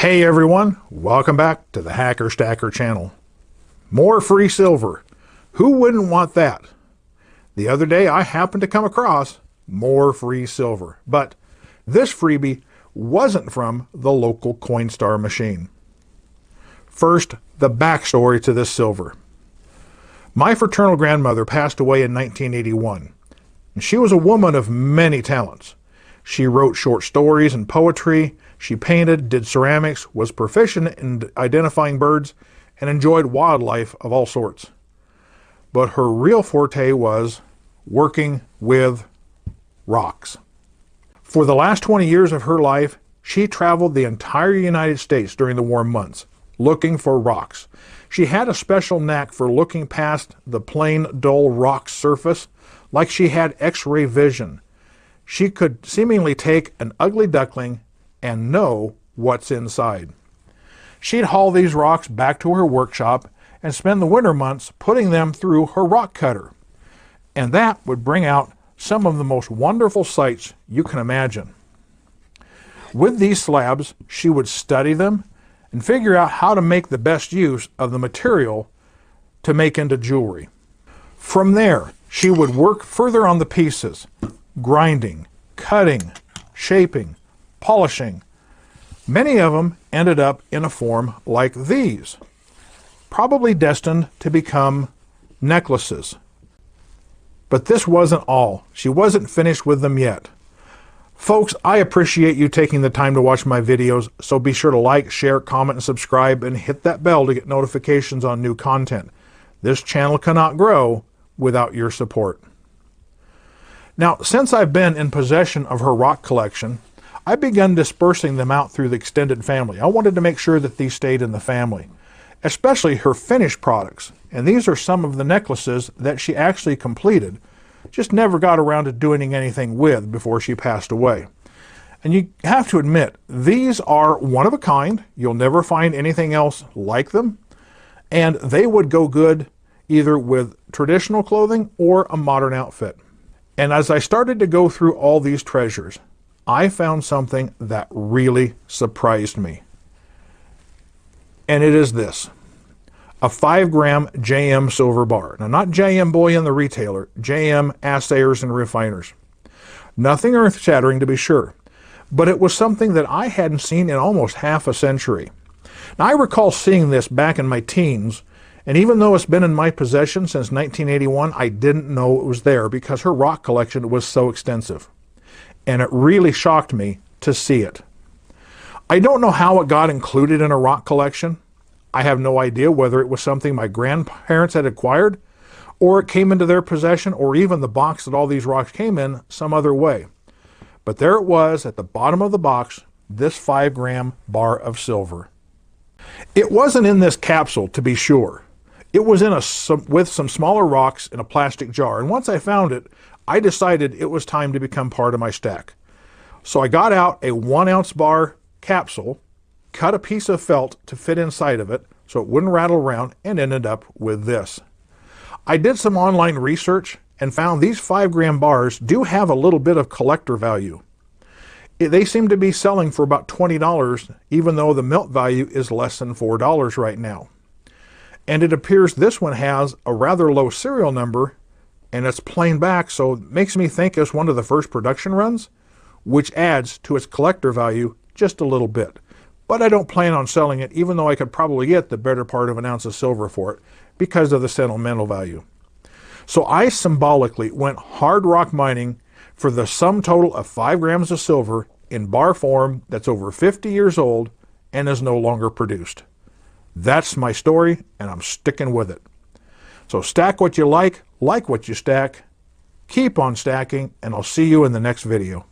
Hey everyone, welcome back to the Hacker Stacker channel. More free silver. Who wouldn't want that? The other day I happened to come across more free silver, but this freebie wasn't from the local CoinStar machine. First, the backstory to this silver. My fraternal grandmother passed away in 1981, and she was a woman of many talents. She wrote short stories and poetry, she painted, did ceramics, was proficient in identifying birds, and enjoyed wildlife of all sorts. But her real forte was working with rocks. For the last 20 years of her life, she traveled the entire United States during the warm months, looking for rocks. She had a special knack for looking past the plain, dull rock surface like she had X-ray vision. She could seemingly take an ugly duckling and know what's inside. She'd haul these rocks back to her workshop and spend the winter months putting them through her rock cutter. And that would bring out some of the most wonderful sights you can imagine. With these slabs, she would study them and figure out how to make the best use of the material to make into jewelry. From there, she would work further on the pieces, grinding, cutting, shaping, polishing. Many of them ended up in a form like these, probably destined to become necklaces. But this wasn't all. She wasn't finished with them yet. Folks, I appreciate you taking the time to watch my videos, so be sure to like, share, comment, and subscribe, and hit that bell to get notifications on new content. This channel cannot grow without your support. Now, since I've been in possession of her rock collection, I've begun dispersing them out through the extended family. I wanted to make sure that these stayed in the family, especially her finished products. And these are some of the necklaces that she actually completed, just never got around to doing anything with before she passed away. And you have to admit, these are one of a kind. You'll never find anything else like them. And they would go good either with traditional clothing or a modern outfit. And as I started to go through all these treasures, I found something that really surprised me. And it is this. A 5-gram JM silver bar. Now, not JM Bullion the retailer, JM Assayers and Refiners. Nothing earth-shattering to be sure, but it was something that I hadn't seen in almost half a century. Now, I recall seeing this back in my teens, and even though it's been in my possession since 1981, I didn't know it was there because her rock collection was so extensive. And it really shocked me to see it. I don't know how it got included in a rock collection. I have no idea whether it was something my grandparents had acquired, or it came into their possession, or even the box that all these rocks came in some other way. But there it was at the bottom of the box, this 5-gram bar of silver. It wasn't in this capsule, to be sure. It was in with some smaller rocks in a plastic jar, and once I found it, I decided it was time to become part of my stack. So I got out a 1-ounce bar capsule, cut a piece of felt to fit inside of it so it wouldn't rattle around, and ended up with this. I did some online research and found these 5-gram bars do have a little bit of collector value. They seem to be selling for about $20, even though the melt value is less than $4 right now. And it appears this one has a rather low serial number, and it's plain back, so it makes me think it's one of the first production runs, which adds to its collector value just a little bit. But I don't plan on selling it, even though I could probably get the better part of an ounce of silver for it because of the sentimental value. So I symbolically went hard rock mining for the sum total of 5 grams of silver in bar form that's over 50 years old and is no longer produced. That's my story, and I'm sticking with it. So stack what you like what you stack, keep on stacking, and I'll see you in the next video.